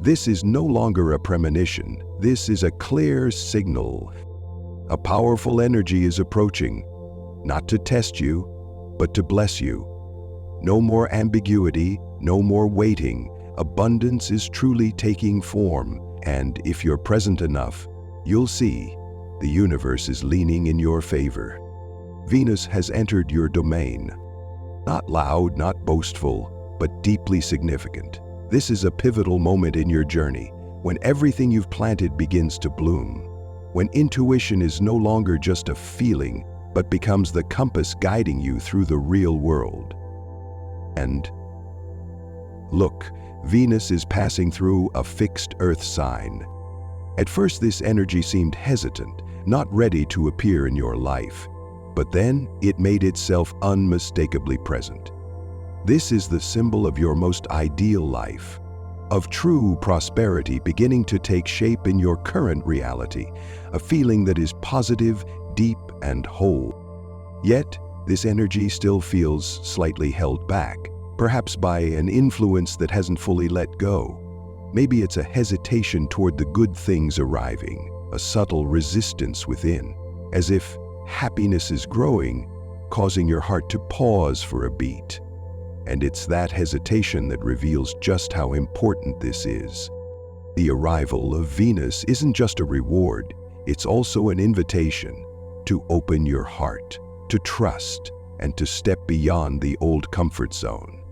This is no longer a premonition. This is a clear signal. A powerful energy is approaching, not to test you, but to bless you. No more ambiguity, no more waiting. Abundance is truly taking form, and if you're present enough, you'll see the universe is leaning in your favor. Venus has entered your domain. Not loud, not boastful, but deeply significant. This is a pivotal moment in your journey, when everything you've planted begins to bloom, when intuition is no longer just a feeling, but becomes the compass guiding you through the real world. And look, Venus is passing through a fixed Earth sign. At first, this energy seemed hesitant, not ready to appear in your life, but then it made itself unmistakably present. This is the symbol of your most ideal life, of true prosperity beginning to take shape in your current reality, a feeling that is positive, deep, and whole. Yet, this energy still feels slightly held back, perhaps by an influence that hasn't fully let go. Maybe it's a hesitation toward the good things arriving, a subtle resistance within, as if happiness is growing, causing your heart to pause for a beat. And it's that hesitation that reveals just how important this is. The arrival of Venus isn't just a reward, it's also an invitation to open your heart, to trust, and to step beyond the old comfort zone.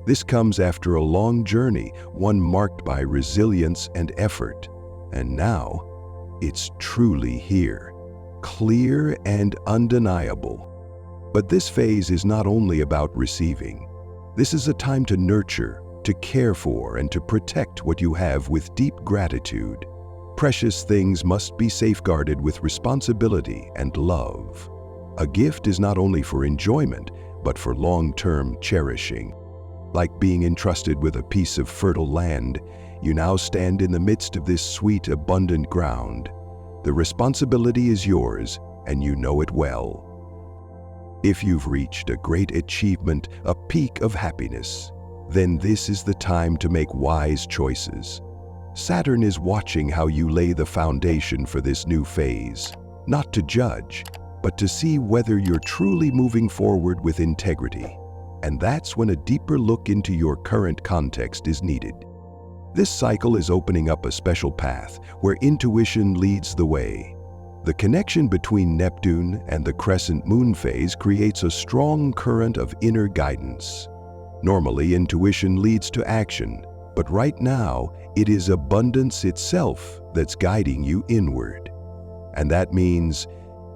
This comes after a long journey, one marked by resilience and effort. And now, it's truly here, clear and undeniable. But this phase is not only about receiving. This is a time to nurture, to care for, and to protect what you have with deep gratitude. Precious things must be safeguarded with responsibility and love. A gift is not only for enjoyment, but for long-term cherishing. Like being entrusted with a piece of fertile land, you now stand in the midst of this sweet, abundant ground. The responsibility is yours, and you know it well. If you've reached a great achievement, a peak of happiness, then this is the time to make wise choices. Saturn is watching how you lay the foundation for this new phase, not to judge, but to see whether you're truly moving forward with integrity. And that's when a deeper look into your current context is needed. This cycle is opening up a special path where intuition leads the way. The connection between Neptune and the crescent moon phase creates a strong current of inner guidance. Normally, intuition leads to action, but right now, it is abundance itself that's guiding you inward. And that means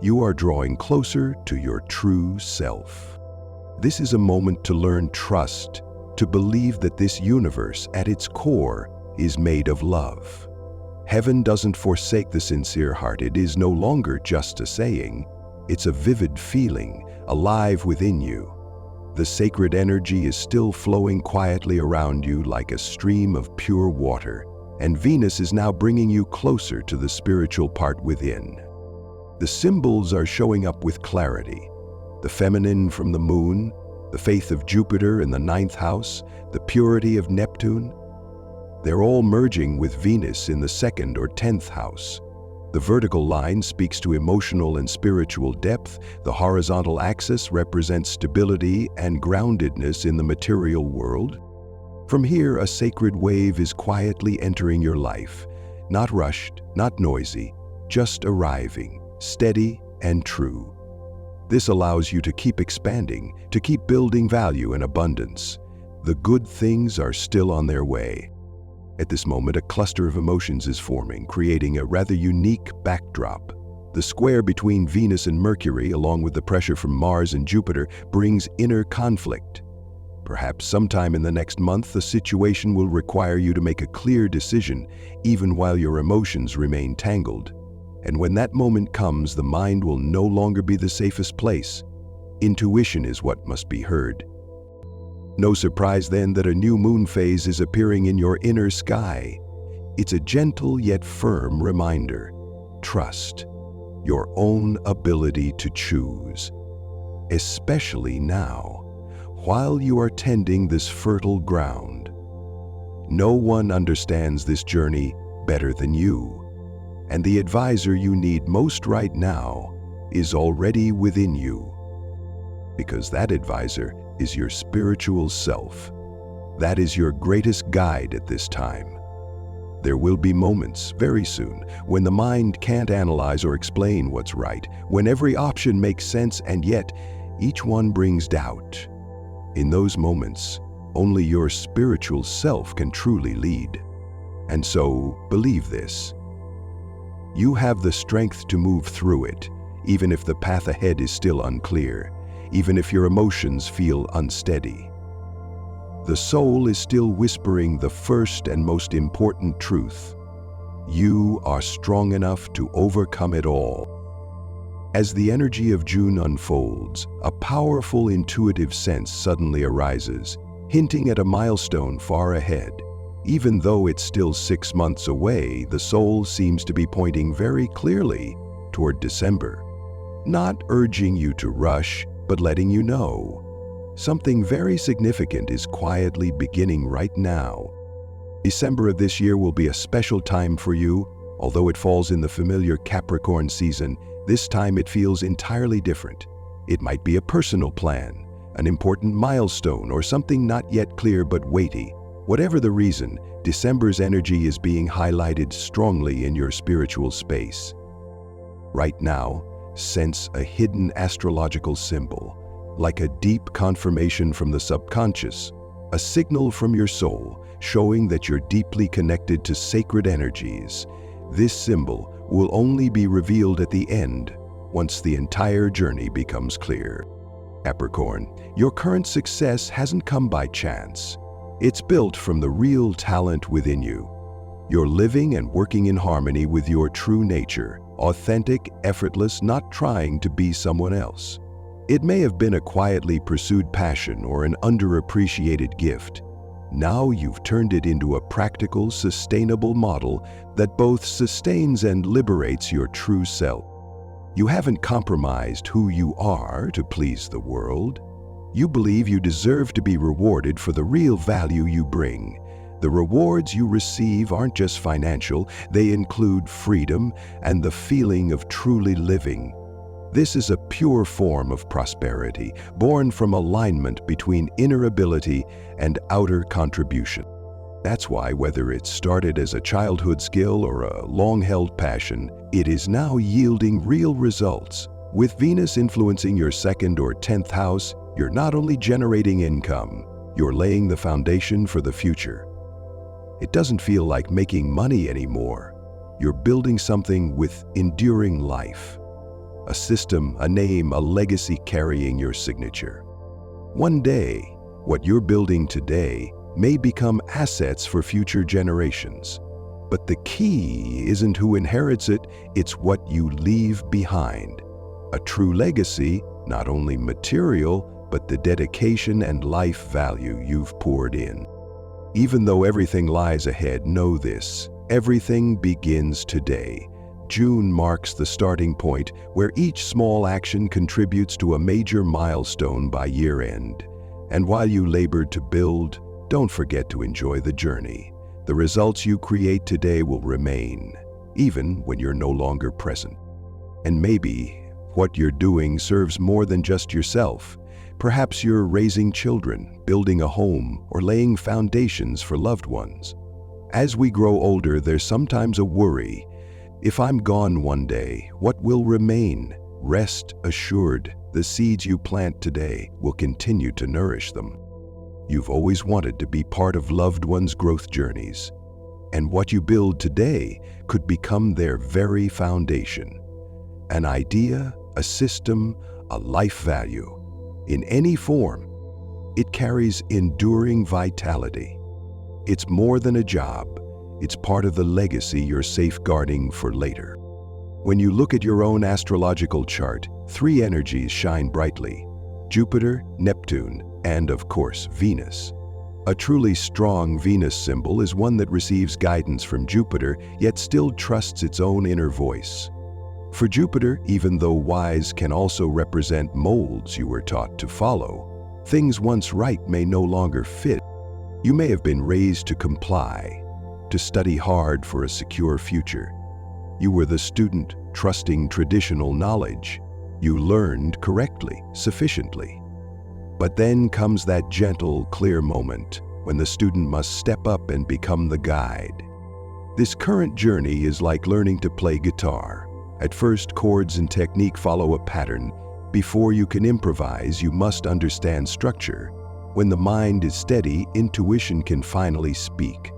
you are drawing closer to your true self. This is a moment to learn trust, to believe that this universe at its core is made of love. Heaven doesn't forsake the sincere heart. It is no longer just a saying. It's a vivid feeling, alive within you. The sacred energy is still flowing quietly around you like a stream of pure water, and Venus is now bringing you closer to the spiritual part within. The symbols are showing up with clarity. The feminine from the moon, the faith of Jupiter in the 9th house, the purity of Neptune. They're all merging with Venus in the 2nd or 10th house. The vertical line speaks to emotional and spiritual depth. The horizontal axis represents stability and groundedness in the material world. From here, a sacred wave is quietly entering your life, not rushed, not noisy, just arriving, steady and true. This allows you to keep expanding, to keep building value and abundance. The good things are still on their way. At this moment, a cluster of emotions is forming, creating a rather unique backdrop. The square between Venus and Mercury, along with the pressure from Mars and Jupiter, brings inner conflict. Perhaps sometime in the next month, the situation will require you to make a clear decision, even while your emotions remain tangled. And when that moment comes, the mind will no longer be the safest place. Intuition is what must be heard. No surprise then that a new moon phase is appearing in your inner sky. It's a gentle yet firm reminder. Trust your own ability to choose, especially now, while you are tending this fertile ground. No one understands this journey better than you. And the advisor you need most right now is already within you. Because that advisor is your spiritual self. That is your greatest guide at this time. There will be moments, very soon, when the mind can't analyze or explain what's right, when every option makes sense and yet each one brings doubt. In those moments, only your spiritual self can truly lead. And so, believe this. You have the strength to move through it, even if the path ahead is still unclear, even if your emotions feel unsteady. The soul is still whispering the first and most important truth. You are strong enough to overcome it all. As the energy of June unfolds, a powerful intuitive sense suddenly arises, hinting at a milestone far ahead. Even though it's still 6 months away, the soul seems to be pointing very clearly toward December. Not urging you to rush, but letting you know. Something very significant is quietly beginning right now. December of this year will be a special time for you. Although it falls in the familiar Capricorn season, this time it feels entirely different. It might be a personal plan, an important milestone, or something not yet clear but weighty. Whatever the reason, December's energy is being highlighted strongly in your spiritual space. Right now, sense a hidden astrological symbol, like a deep confirmation from the subconscious, a signal from your soul showing that you're deeply connected to sacred energies. This symbol will only be revealed at the end, once the entire journey becomes clear. Capricorn, your current success hasn't come by chance. It's built from the real talent within you. You're living and working in harmony with your true nature, authentic, effortless, not trying to be someone else. It may have been a quietly pursued passion or an underappreciated gift. Now you've turned it into a practical, sustainable model that both sustains and liberates your true self. You haven't compromised who you are to please the world. You believe you deserve to be rewarded for the real value you bring. The rewards you receive aren't just financial, they include freedom and the feeling of truly living. This is a pure form of prosperity, born from alignment between inner ability and outer contribution. That's why, whether it started as a childhood skill or a long-held passion, it is now yielding real results. With Venus influencing your 2nd or 10th house, you're not only generating income, you're laying the foundation for the future. It doesn't feel like making money anymore. You're building something with enduring life. A system, a name, a legacy carrying your signature. One day, what you're building today may become assets for future generations. But the key isn't who inherits it, it's what you leave behind. A true legacy, not only material, but the dedication and life value you've poured in. Even though everything lies ahead, know this: everything begins today. June marks the starting point where each small action contributes to a major milestone by year-end. And while you labored to build, don't forget to enjoy the journey. The results you create today will remain, even when you're no longer present. And maybe what you're doing serves more than just yourself. Perhaps you're raising children, building a home, or laying foundations for loved ones. As we grow older, there's sometimes a worry. If I'm gone one day, what will remain? Rest assured, the seeds you plant today will continue to nourish them. You've always wanted to be part of loved ones' growth journeys, and what you build today could become their very foundation. An idea, a system, a life value. In any form, it carries enduring vitality. It's more than a job. It's part of the legacy you're safeguarding for later. When you look at your own astrological chart, 3 energies shine brightly: Jupiter, Neptune, and of course, Venus. A truly strong Venus symbol is one that receives guidance from Jupiter, yet still trusts its own inner voice. For Jupiter, even though wise can also represent molds you were taught to follow, things once right may no longer fit. You may have been raised to comply, to study hard for a secure future. You were the student trusting traditional knowledge. You learned correctly, sufficiently. But then comes that gentle, clear moment when the student must step up and become the guide. This current journey is like learning to play guitar. At first, chords and technique follow a pattern. Before you can improvise, you must understand structure. When the mind is steady, intuition can finally speak.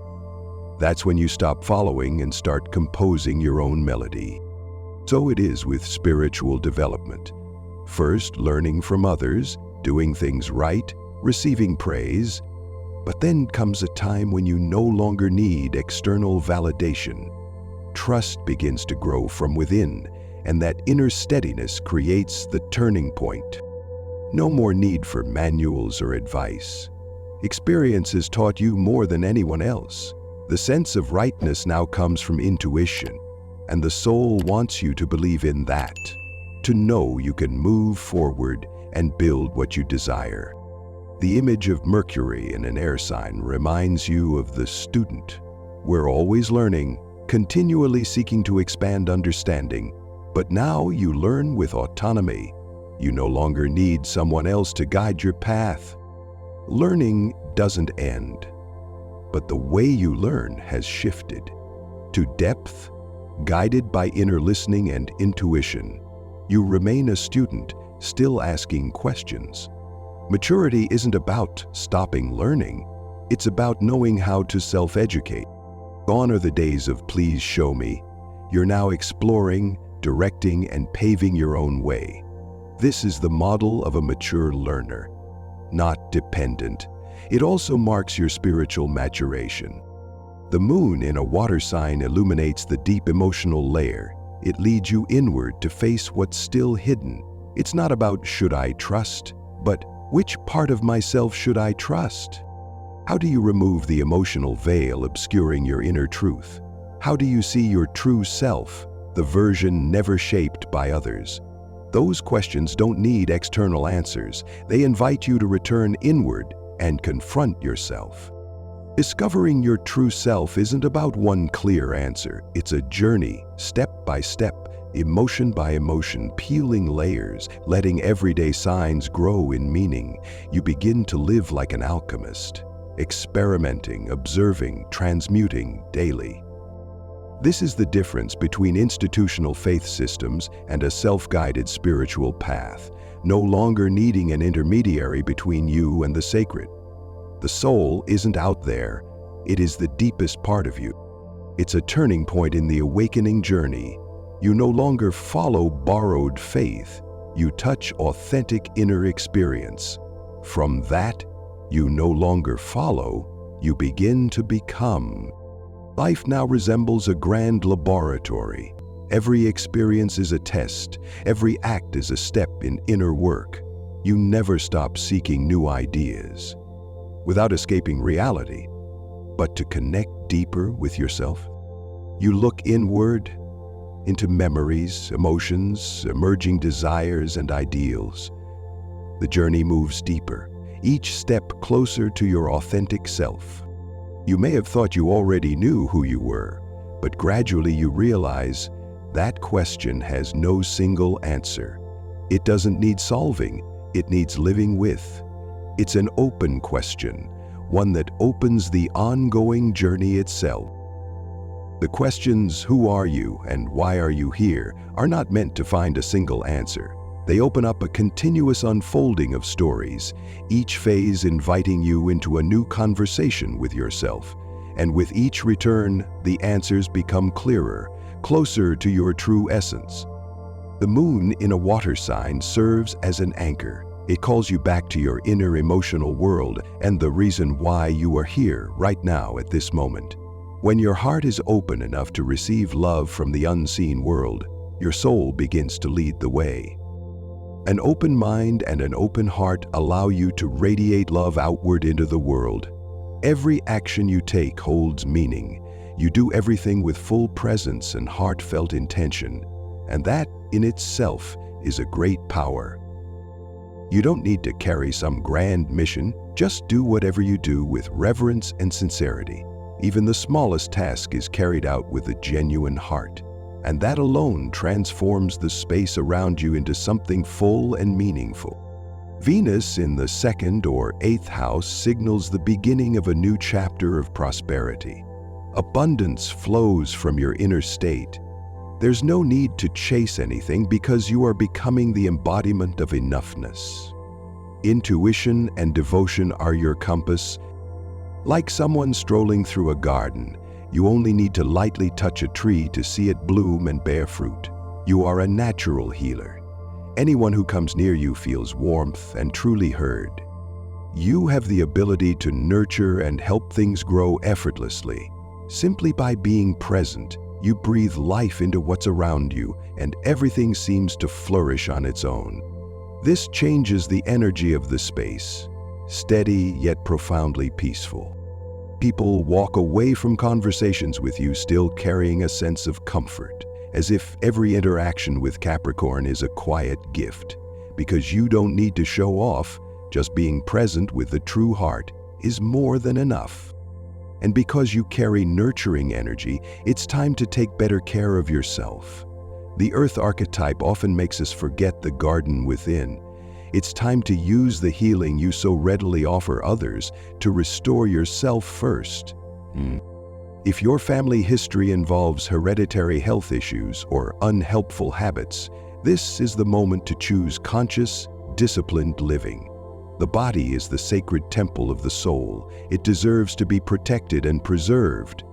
That's when you stop following and start composing your own melody. So it is with spiritual development. First, learning from others, doing things right, receiving praise. But then comes a time when you no longer need external validation. Trust begins to grow from within, and that inner steadiness creates the turning point. No more need for manuals or advice. Experience has taught you more than anyone else. The sense of rightness now comes from intuition, and the soul wants you to believe in that, to know you can move forward and build what you desire. The image of Mercury in an air sign reminds you of the student. We're always learning, continually seeking to expand understanding, but now you learn with autonomy. You no longer need someone else to guide your path. Learning doesn't end, but the way you learn has shifted to depth, guided by inner listening and intuition. You remain a student, still asking questions. Maturity isn't about stopping learning. It's about knowing how to self-educate. Gone are the days of please show me. You're now exploring, directing, and paving your own way. This is the model of a mature learner, not dependent. It also marks your spiritual maturation. The moon in a water sign illuminates the deep emotional layer. It leads you inward to face what's still hidden. It's not about should I trust, but which part of myself should I trust? How do you remove the emotional veil obscuring your inner truth? How do you see your true self, the version never shaped by others? Those questions don't need external answers. They invite you to return inward and confront yourself. Discovering your true self isn't about one clear answer. It's a journey, step by step, emotion by emotion, peeling layers, letting everyday signs grow in meaning. You begin to live like an alchemist, experimenting, observing, transmuting daily. This is the difference between institutional faith systems and a self-guided spiritual path, no longer needing an intermediary between you and the sacred. The soul isn't out there, it is the deepest part of you. It's a turning point in the awakening journey. You no longer follow borrowed faith, you touch authentic inner experience. From that, you no longer follow, you begin to become. Life now resembles a grand laboratory. Every experience is a test, every act is a step in inner work. You never stop seeking new ideas, without escaping reality, but to connect deeper with yourself. You look inward, into memories, emotions, emerging desires, and ideals. The journey moves deeper, each step closer to your authentic self. You may have thought you already knew who you were, but gradually you realize that question has no single answer. It doesn't need solving, it needs living with. It's an open question, one that opens the ongoing journey itself. The questions, who are you and why are you here, are not meant to find a single answer. They open up a continuous unfolding of stories, each phase inviting you into a new conversation with yourself. And with each return, the answers become clearer, closer to your true essence. The moon in a water sign serves as an anchor. It calls you back to your inner emotional world and the reason why you are here right now at this moment. When your heart is open enough to receive love from the unseen world, your soul begins to lead the way. An open mind and an open heart allow you to radiate love outward into the world. Every action you take holds meaning. You do everything with full presence and heartfelt intention, and that in itself is a great power. You don't need to carry some grand mission, just do whatever you do with reverence and sincerity. Even the smallest task is carried out with a genuine heart, and that alone transforms the space around you into something full and meaningful. Venus in the second or eighth house signals the beginning of a new chapter of prosperity. Abundance flows from your inner state. There's no need to chase anything because you are becoming the embodiment of enoughness. Intuition and devotion are your compass. Like someone strolling through a garden, you only need to lightly touch a tree to see it bloom and bear fruit. You are a natural healer. Anyone who comes near you feels warmth and truly heard. You have the ability to nurture and help things grow effortlessly. Simply by being present, you breathe life into what's around you, and everything seems to flourish on its own. This changes the energy of the space, steady yet profoundly peaceful. People walk away from conversations with you still carrying a sense of comfort, as if every interaction with Capricorn is a quiet gift. Because you don't need to show off, just being present with the true heart is more than enough. And because you carry nurturing energy, it's time to take better care of yourself. The Earth archetype often makes us forget the garden within. It's time to use the healing you so readily offer others to restore yourself first. If your family history involves hereditary health issues or unhelpful habits, this is the moment to choose conscious, disciplined living. The body is the sacred temple of the soul. It deserves to be protected and preserved.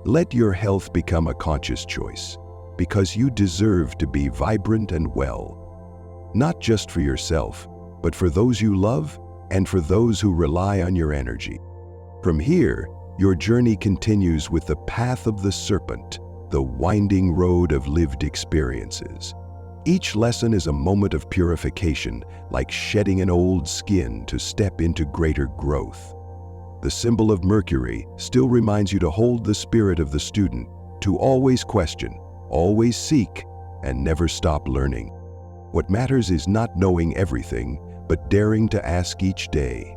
Let your health become a conscious choice, because you deserve to be vibrant and well. Not just for yourself, but for those you love and for those who rely on your energy. From here, your journey continues with the path of the serpent, the winding road of lived experiences. Each lesson is a moment of purification, like shedding an old skin to step into greater growth. The symbol of Mercury still reminds you to hold the spirit of the student, to always question, always seek, and never stop learning. What matters is not knowing everything, but daring to ask each day,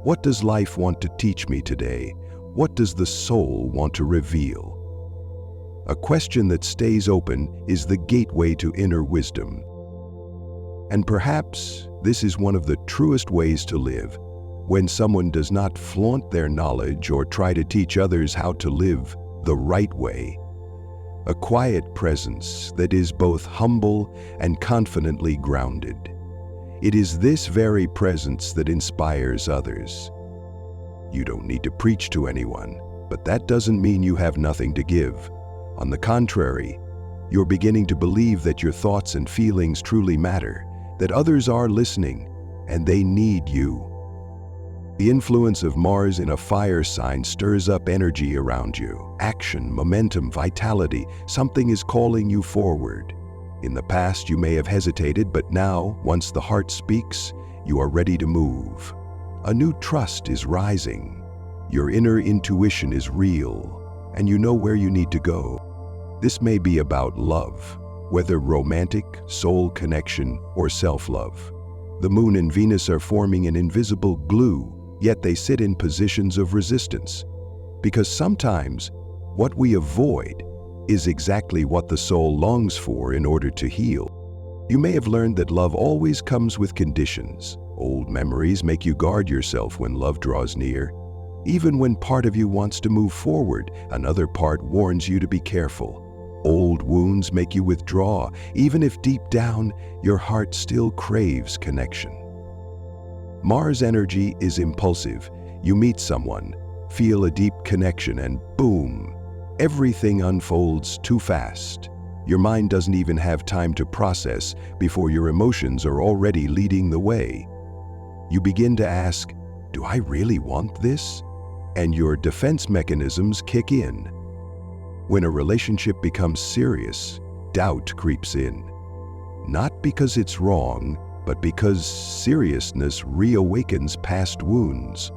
what does life want to teach me today? What does the soul want to reveal? A question that stays open is the gateway to inner wisdom. And perhaps this is one of the truest ways to live, when someone does not flaunt their knowledge or try to teach others how to live the right way. A quiet presence that is both humble and confidently grounded. It is this very presence that inspires others. You don't need to preach to anyone, but that doesn't mean you have nothing to give. On the contrary, you're beginning to believe that your thoughts and feelings truly matter, that others are listening, and they need you. The influence of Mars in a fire sign stirs up energy around you. Action, momentum, vitality, something is calling you forward. In the past, you may have hesitated, but now, once the heart speaks, you are ready to move. A new trust is rising. Your inner intuition is real, and you know where you need to go. This may be about love, whether romantic, soul connection, or self-love. The Moon and Venus are forming an invisible glue, yet they sit in positions of resistance. Because sometimes, what we avoid is exactly what the soul longs for in order to heal. You may have learned that love always comes with conditions. Old memories make you guard yourself when love draws near. Even when part of you wants to move forward, another part warns you to be careful. Old wounds make you withdraw, even if deep down, your heart still craves connection. Mars energy is impulsive. You meet someone, feel a deep connection, and boom, everything unfolds too fast. Your mind doesn't even have time to process before your emotions are already leading the way. You begin to ask, do I really want this? And your defense mechanisms kick in. When a relationship becomes serious, doubt creeps in. Not because it's wrong, but because seriousness reawakens past wounds.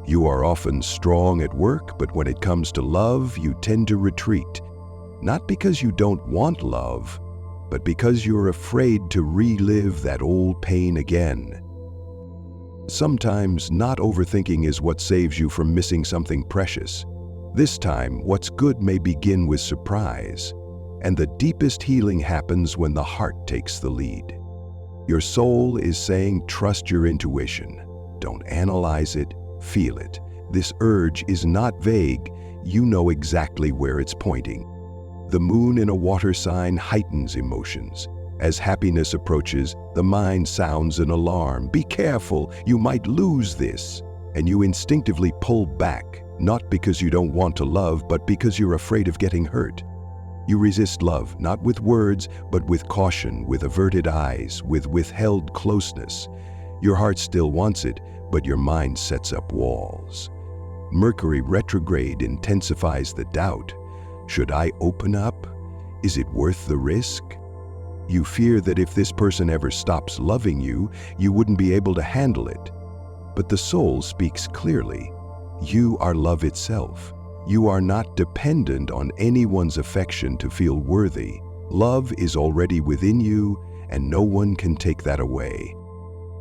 You are often strong at work, but when it comes to love, you tend to retreat. Not because you don't want love, but because you're afraid to relive that old pain again. Sometimes not overthinking is what saves you from missing something precious. This time, what's good may begin with surprise, and the deepest healing happens when the heart takes the lead. Your soul is saying, trust your intuition. Don't analyze it, feel it. This urge is not vague, you know exactly where it's pointing. The moon in a water sign heightens emotions. As happiness approaches, the mind sounds an alarm. Be careful, you might lose this. And you instinctively pull back, not because you don't want to love, but because you're afraid of getting hurt. You resist love, not with words, but with caution, with averted eyes, with withheld closeness. Your heart still wants it, but your mind sets up walls. Mercury retrograde intensifies the doubt. Should I open up? Is it worth the risk? You fear that if this person ever stops loving you, you wouldn't be able to handle it. But the soul speaks clearly. You are love itself. You are not dependent on anyone's affection to feel worthy. Love is already within you, and no one can take that away.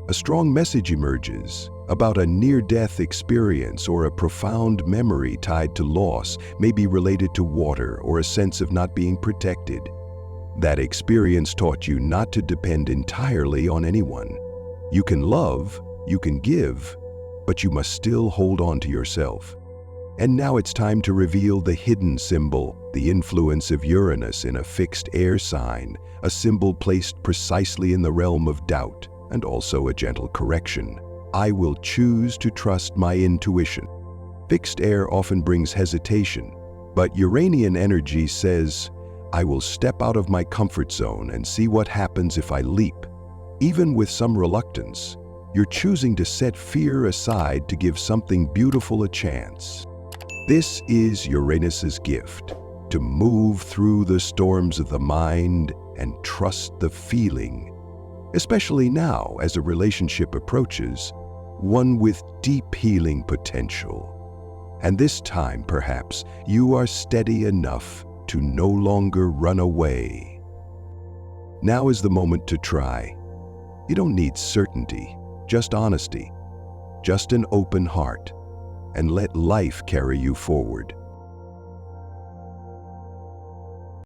A strong message emerges about a near-death experience or a profound memory tied to loss, may be related to water or a sense of not being protected. That experience taught you not to depend entirely on anyone. You can love, you can give, but you must still hold on to yourself. And now it's time to reveal the hidden symbol, the influence of Uranus in a fixed air sign, a symbol placed precisely in the realm of doubt, and also a gentle correction. I will choose to trust my intuition. Fixed air often brings hesitation, but Uranian energy says, I will step out of my comfort zone and see what happens if I leap. Even with some reluctance, you're choosing to set fear aside to give something beautiful a chance. This is Uranus's gift, to move through the storms of the mind and trust the feeling. Especially now, as a relationship approaches, one with deep healing potential. And this time, perhaps, you are steady enough to no longer run away. Now is the moment to try. You don't need certainty, just honesty, just an open heart, and let life carry you forward.